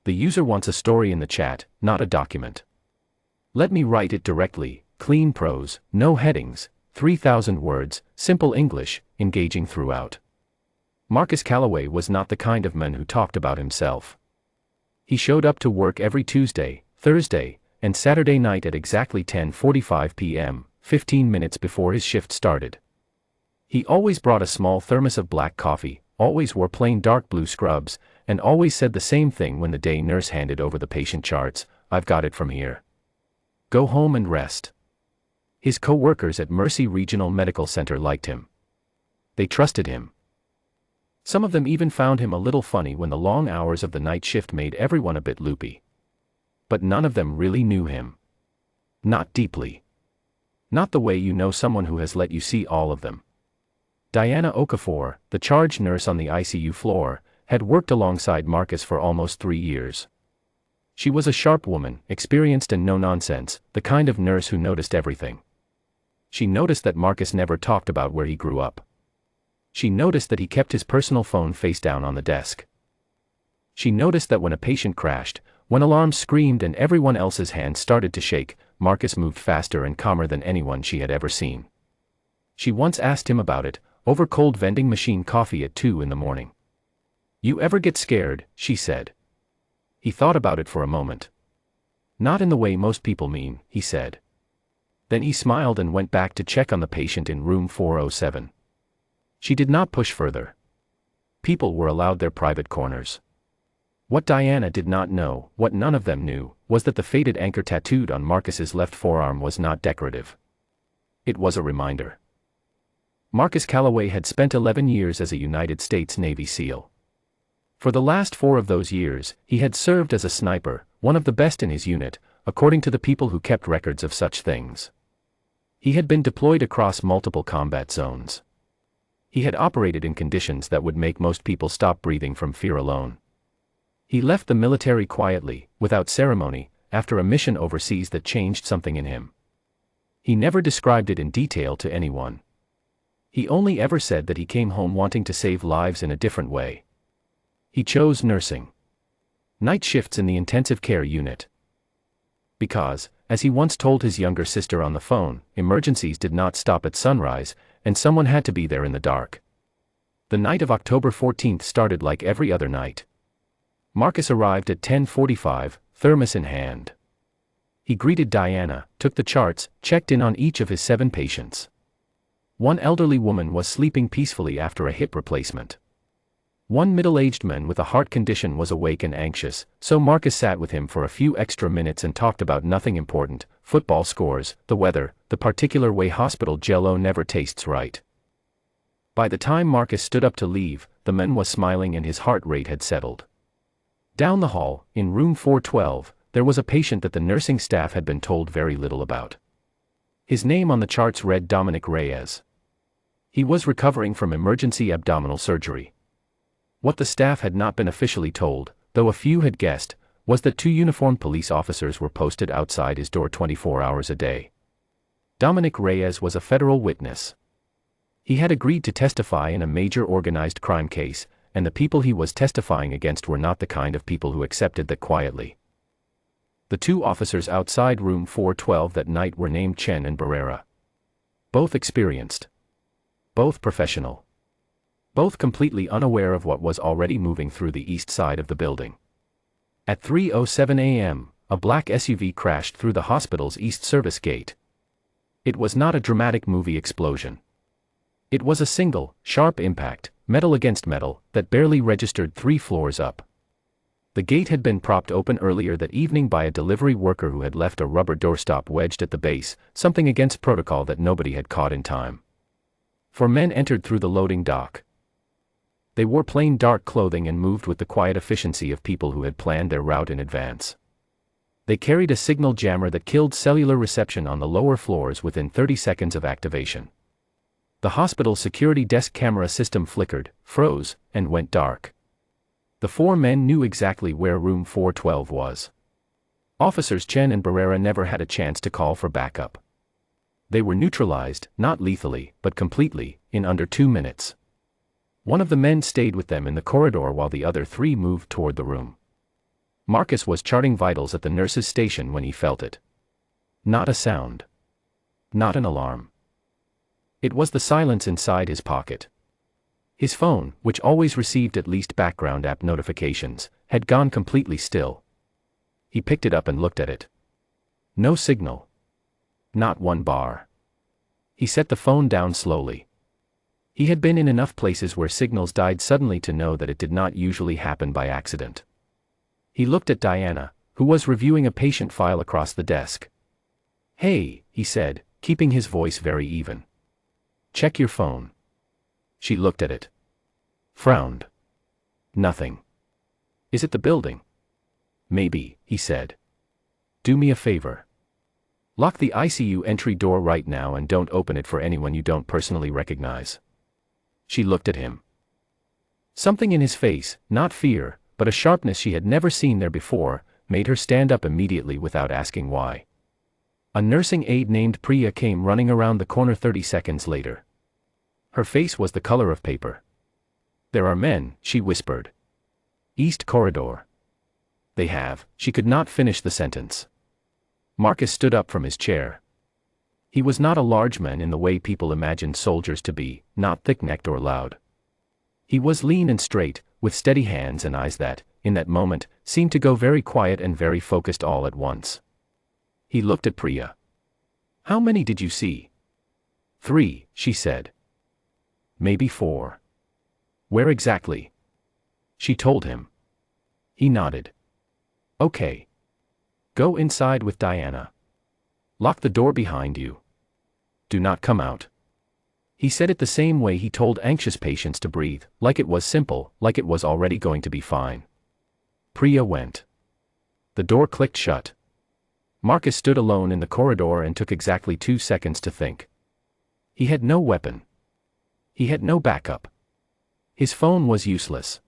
The user wants a story in the chat, not a document. Let me write it directly, clean prose, no headings, 3,000 words, simple English, engaging throughout. Marcus Calloway was not the kind of man who talked about himself. He showed up to work every Tuesday, Thursday, and Saturday night at exactly 10:45 p.m., 15 minutes before his shift started. He always brought a small thermos of black coffee, always wore plain dark blue scrubs, and always said the same thing when the day nurse handed over the patient charts: "I've got it from here. Go home and rest." His co-workers at Mercy Regional Medical Center liked him. They trusted him. Some of them even found him a little funny when the long hours of the night shift made everyone a bit loopy. But none of them really knew him. Not deeply. Not the way you know someone who has let you see all of them. Diana Okafor, the charge nurse on the ICU floor, had worked alongside Marcus for almost 3 years. She was a sharp woman, experienced and no-nonsense, the kind of nurse who noticed everything. She noticed that Marcus never talked about where he grew up. She noticed that he kept his personal phone face down on the desk. She noticed that when a patient crashed, when alarms screamed and everyone else's hands started to shake, Marcus moved faster and calmer than anyone she had ever seen. She once asked him about it, over cold vending machine coffee at 2 in the morning. "You ever get scared?" she said. He thought about it for a moment. "Not in the way most people mean," he said. Then he smiled and went back to check on the patient in room 407. She did not push further. People were allowed their private corners. What Diana did not know, what none of them knew, was that the faded anchor tattooed on Marcus's left forearm was not decorative. It was a reminder. Marcus Calloway had spent 11 years as a United States Navy SEAL. For the last 4 of those years, he had served as a sniper, one of the best in his unit, according to the people who kept records of such things. He had been deployed across multiple combat zones. He had operated in conditions that would make most people stop breathing from fear alone. He left the military quietly, without ceremony, after a mission overseas that changed something in him. He never described it in detail to anyone. He only ever said that he came home wanting to save lives in a different way. He chose nursing. Night shifts in the intensive care unit. Because, as he once told his younger sister on the phone, emergencies did not stop at sunrise, and someone had to be there in the dark. The night of October 14th started like every other night. Marcus arrived at 10:45, thermos in hand. He greeted Diana, took the charts, checked in on each of his 7 patients. One elderly woman was sleeping peacefully after a hip replacement. One middle-aged man with a heart condition was awake and anxious, so Marcus sat with him for a few extra minutes and talked about nothing important: football scores, the weather, the particular way hospital jello never tastes right. By the time Marcus stood up to leave, the man was smiling and his heart rate had settled. Down the hall, in room 412, there was a patient that the nursing staff had been told very little about. His name on the charts read Dominic Reyes. He was recovering from emergency abdominal surgery. What the staff had not been officially told, though a few had guessed, was that 2 uniformed police officers were posted outside his door 24 hours a day. Dominic Reyes was a federal witness. He had agreed to testify in a major organized crime case, and the people he was testifying against were not the kind of people who accepted that quietly. The 2 officers outside room 412 that night were named Chen and Barrera. Both experienced. Both professional. Both completely unaware of what was already moving through the east side of the building. At 3:07 a.m., a black SUV crashed through the hospital's east service gate. It was not a dramatic movie explosion. It was a single, sharp impact, metal against metal, that barely registered 3 floors up. The gate had been propped open earlier that evening by a delivery worker who had left a rubber doorstop wedged at the base, something against protocol that nobody had caught in time. 4 men entered through the loading dock. They wore plain dark clothing and moved with the quiet efficiency of people who had planned their route in advance. They carried a signal jammer that killed cellular reception on the lower floors within 30 seconds of activation. The hospital's security desk camera system flickered, froze, and went dark. The 4 men knew exactly where room 412 was. Officers Chen and Barrera never had a chance to call for backup. They were neutralized, not lethally, but completely, in under 2 minutes. One of the men stayed with them in the corridor while the other 3 moved toward the room. Marcus was charting vitals at the nurse's station when he felt it. Not a sound. Not an alarm. It was the silence inside his pocket. His phone, which always received at least background app notifications, had gone completely still. He picked it up and looked at it. No signal. Not one bar. He set the phone down slowly. He had been in enough places where signals died suddenly to know that it did not usually happen by accident. He looked at Diana, who was reviewing a patient file across the desk. "Hey," he said, keeping his voice very even. "Check your phone." She looked at it. Frowned. "Nothing." "Is it the building?" "Maybe," he said. "Do me a favor. Lock the ICU entry door right now and don't open it for anyone you don't personally recognize." She looked at him. Something in his face, not fear, but a sharpness she had never seen there before, made her stand up immediately without asking why. A nursing aide named Priya came running around the corner 30 seconds later. Her face was the color of paper. "There are men," she whispered. "East Corridor." "They have," she could not finish the sentence. Marcus stood up from his chair. He was not a large man in the way people imagined soldiers to be, not thick-necked or loud. He was lean and straight, with steady hands and eyes that, in that moment, seemed to go very quiet and very focused all at once. He looked at Priya. "How many did you see?" "3, she said. "Maybe 4. "Where exactly?" She told him. He nodded. "Okay. Go inside with Diana. Lock the door behind you. Do not come out." He said it the same way he told anxious patients to breathe, like it was simple, like it was already going to be fine. Priya went. The door clicked shut. Marcus stood alone in the corridor and took exactly 2 seconds to think. He had no weapon. He had no backup. His phone was useless.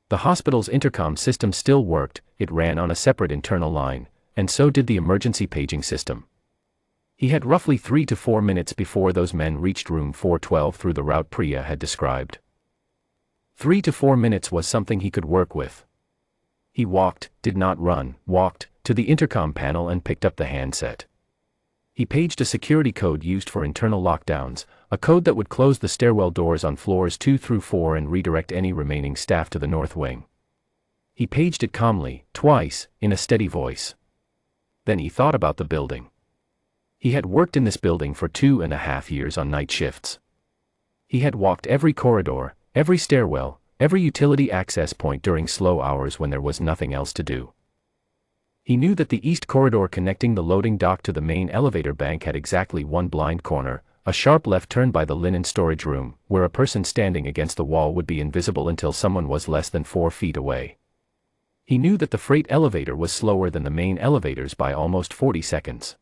The hospital's intercom system still worked, it ran on a separate internal line, and so did the emergency paging system. He had roughly 3 to 4 minutes before those men reached room 412 through the route Priya had described. 3 to 4 minutes was something he could work with. He walked, did not run, walked, to the intercom panel and picked up the handset. He paged a security code used for internal lockdowns, a code that would close the stairwell doors on floors 2 through 4 and redirect any remaining staff to the north wing. He paged it calmly, twice, in a steady voice. Then he thought about the building. He had worked in this building for 2.5 years on night shifts. He had walked every corridor, every stairwell, every utility access point during slow hours when there was nothing else to do. He knew that the east corridor connecting the loading dock to the main elevator bank had exactly one blind corner, a sharp left turn by the linen storage room, where a person standing against the wall would be invisible until someone was less than 4 feet away. He knew that the freight elevator was slower than the main elevators by almost 40 seconds.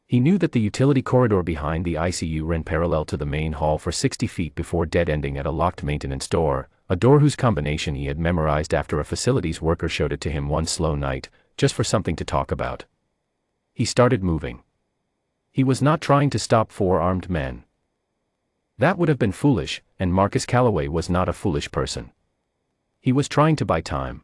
He knew that the utility corridor behind the ICU ran parallel to the main hall for 60 feet before dead-ending at a locked maintenance door, a door whose combination he had memorized after a facilities worker showed it to him one slow night, just for something to talk about. He started moving. He was not trying to stop 4 armed men. That would have been foolish, and Marcus Calloway was not a foolish person. He was trying to buy time.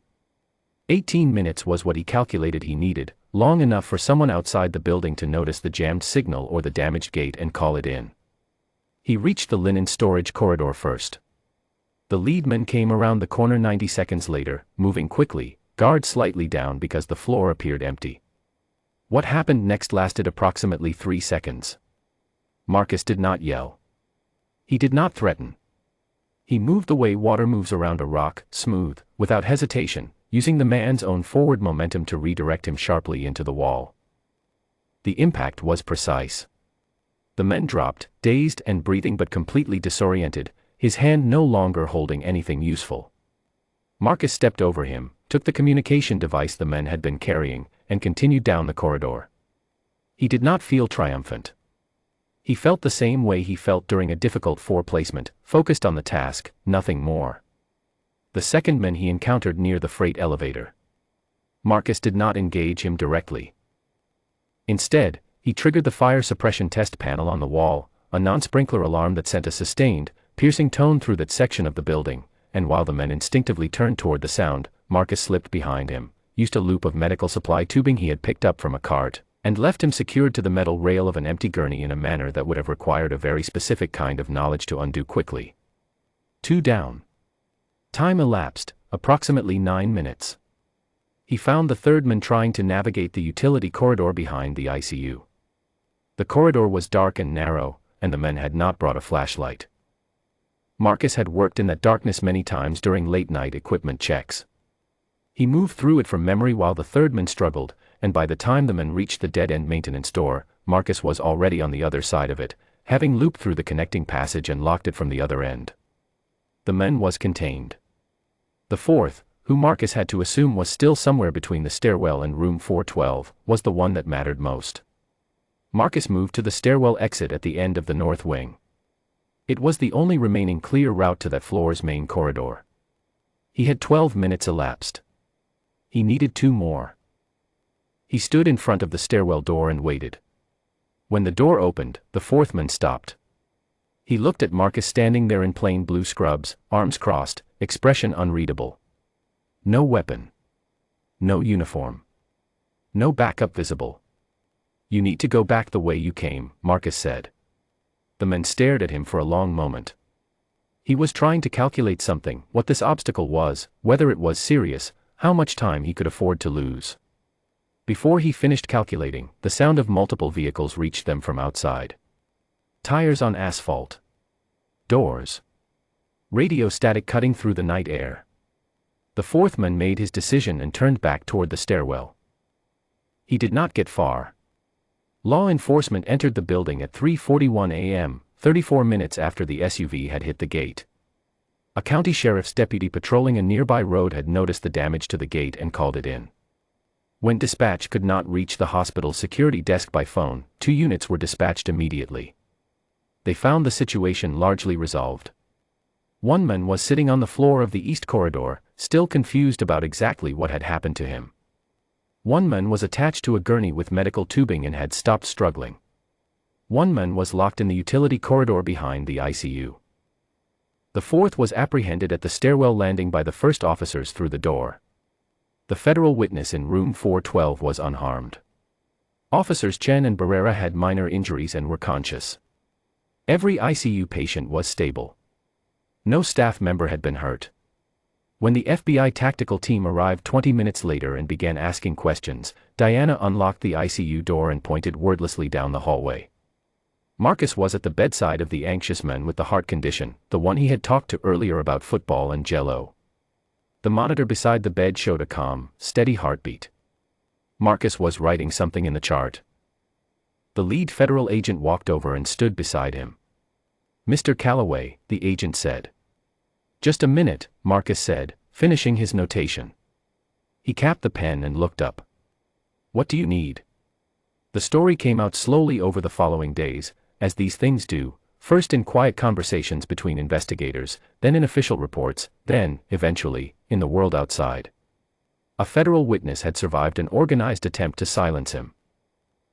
18 minutes was what he calculated he needed, long enough for someone outside the building to notice the jammed signal or the damaged gate and call it in. He reached the linen storage corridor first. The lead man came around the corner 90 seconds later, moving quickly, guard slightly down because the floor appeared empty. What happened next lasted approximately 3 seconds. Marcus did not yell. He did not threaten. He moved the way water moves around a rock, smooth, without hesitation, using the man's own forward momentum to redirect him sharply into the wall. The impact was precise. The man dropped, dazed and breathing but completely disoriented, his hand no longer holding anything useful. Marcus stepped over him, took the communication device the men had been carrying, and continued down the corridor. He did not feel triumphant. He felt the same way he felt during a difficult 4 placement, focused on the task, nothing more. The second man he encountered near the freight elevator. Marcus did not engage him directly. Instead, he triggered the fire suppression test panel on the wall, a non-sprinkler alarm that sent a sustained, piercing tone through that section of the building, and while the men instinctively turned toward the sound, Marcus slipped behind him, used a loop of medical supply tubing he had picked up from a cart, and left him secured to the metal rail of an empty gurney in a manner that would have required a very specific kind of knowledge to undo quickly. 2 down. Time elapsed, approximately 9 minutes. He found the third man trying to navigate the utility corridor behind the ICU. The corridor was dark and narrow, and the men had not brought a flashlight. Marcus had worked in that darkness many times during late-night equipment checks. He moved through it from memory while the third man struggled, and by the time the men reached the dead-end maintenance door, Marcus was already on the other side of it, having looped through the connecting passage and locked it from the other end. The man was contained. The fourth, who Marcus had to assume was still somewhere between the stairwell and room 412, was the one that mattered most. Marcus moved to the stairwell exit at the end of the north wing. It was the only remaining clear route to that floor's main corridor. He had 12 minutes elapsed. He needed 2 more. He stood in front of the stairwell door and waited. When the door opened, the fourth man stopped. He looked at Marcus standing there in plain blue scrubs, arms crossed, expression unreadable. No weapon. No uniform. No backup visible. "You need to go back the way you came," Marcus said. The men stared at him for a long moment. He was trying to calculate something, what this obstacle was, whether it was serious, how much time he could afford to lose. Before he finished calculating, the sound of multiple vehicles reached them from outside. Tires on asphalt. Doors. Radio static cutting through the night air. The fourth man made his decision and turned back toward the stairwell. He did not get far. Law enforcement entered the building at 3:41 a.m., 34 minutes after the SUV had hit the gate. A county sheriff's deputy patrolling a nearby road had noticed the damage to the gate and called it in. When dispatch could not reach the hospital's security desk by phone, 2 units were dispatched immediately. They found the situation largely resolved. One man was sitting on the floor of the east corridor, still confused about exactly what had happened to him. One man was attached to a gurney with medical tubing and had stopped struggling. One man was locked in the utility corridor behind the ICU. The fourth was apprehended at the stairwell landing by the first officers through the door. The federal witness in room 412 was unharmed. Officers Chen and Barrera had minor injuries and were conscious. Every ICU patient was stable. No staff member had been hurt. When the FBI tactical team arrived 20 minutes later and began asking questions, Diana unlocked the ICU door and pointed wordlessly down the hallway. Marcus was at the bedside of the anxious man with the heart condition, the one he had talked to earlier about football and Jell-O. The monitor beside the bed showed a calm, steady heartbeat. Marcus was writing something in the chart. The lead federal agent walked over and stood beside him. "Mr. Calloway," the agent said. "Just a minute," Marcus said, finishing his notation. He capped the pen and looked up. "What do you need?" The story came out slowly over the following days, as these things do, first in quiet conversations between investigators, then in official reports, then, eventually, in the world outside. A federal witness had survived an organized attempt to silence him.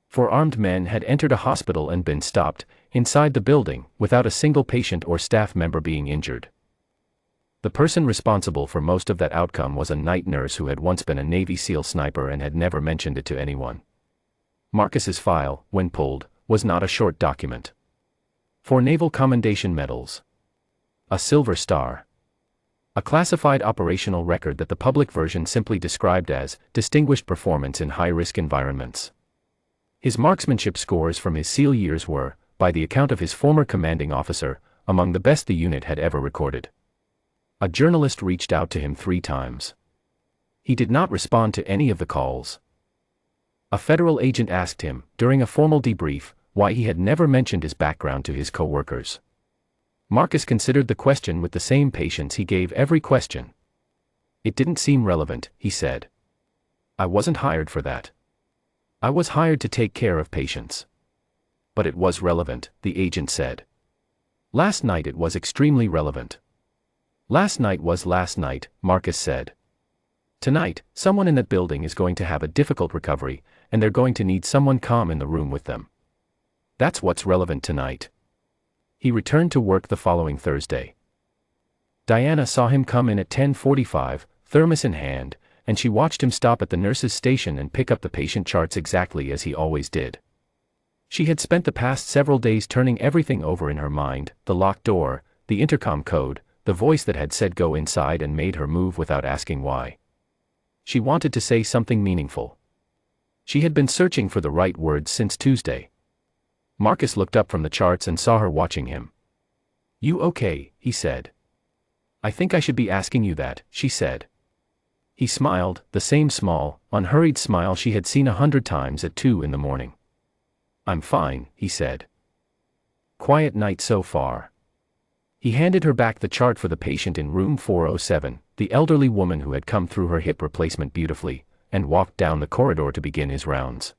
4 armed men had entered a hospital and been stopped, inside the building, without a single patient or staff member being injured. The person responsible for most of that outcome was a night nurse who had once been a Navy SEAL sniper and had never mentioned it to anyone. Marcus's file, when pulled, was not a short document. 4 Naval Commendation Medals. A Silver Star. A classified operational record that the public version simply described as distinguished performance in high-risk environments. His marksmanship scores from his SEAL years were, by the account of his former commanding officer, among the best the unit had ever recorded. A journalist reached out to him 3 times. He did not respond to any of the calls. A federal agent asked him, during a formal debrief, why he had never mentioned his background to his co-workers. Marcus considered the question with the same patience he gave every question. "It didn't seem relevant," he said. "I wasn't hired for that. I was hired to take care of patients." "But it was relevant," the agent said. "Last night it was extremely relevant." "Last night was last night," Marcus said. "Tonight, someone in that building is going to have a difficult recovery, and they're going to need someone calm in the room with them. That's what's relevant tonight." He returned to work the following Thursday. Diana saw him come in at 10:45, thermos in hand, and she watched him stop at the nurse's station and pick up the patient charts exactly as he always did. She had spent the past several days turning everything over in her mind: the locked door, the intercom code, the voice that had said go inside and made her move without asking why. She wanted to say something meaningful. She had been searching for the right words since Tuesday. Marcus looked up from the charts and saw her watching him. "You okay?" he said. "I think I should be asking you that," she said. He smiled, the same small, unhurried smile she had seen 100 times at 2 in the morning. "I'm fine," he said. "Quiet night so far." He handed her back the chart for the patient in room 407, the elderly woman who had come through her hip replacement beautifully, and walked down the corridor to begin his rounds.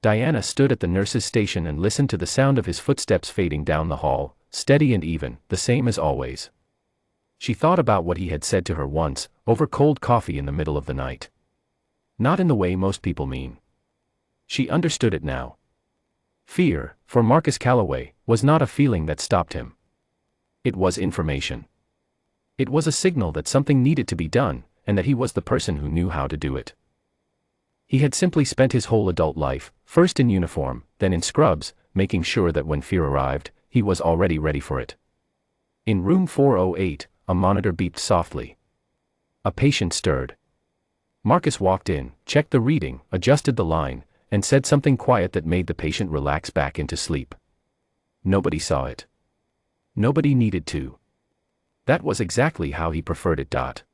Diana stood at the nurse's station and listened to the sound of his footsteps fading down the hall, steady and even, the same as always. She thought about what he had said to her once, over cold coffee in the middle of the night. Not in the way most people mean. She understood it now. Fear, for Marcus Calloway, was not a feeling that stopped him. It was information. It was a signal that something needed to be done, and that he was the person who knew how to do it. He had simply spent his whole adult life, first in uniform, then in scrubs, making sure that when fear arrived, he was already ready for it. In room 408, a monitor beeped softly. A patient stirred. Marcus walked in, checked the reading, adjusted the line, and said something quiet that made the patient relax back into sleep. Nobody saw it. Nobody needed to. That was exactly how he preferred it.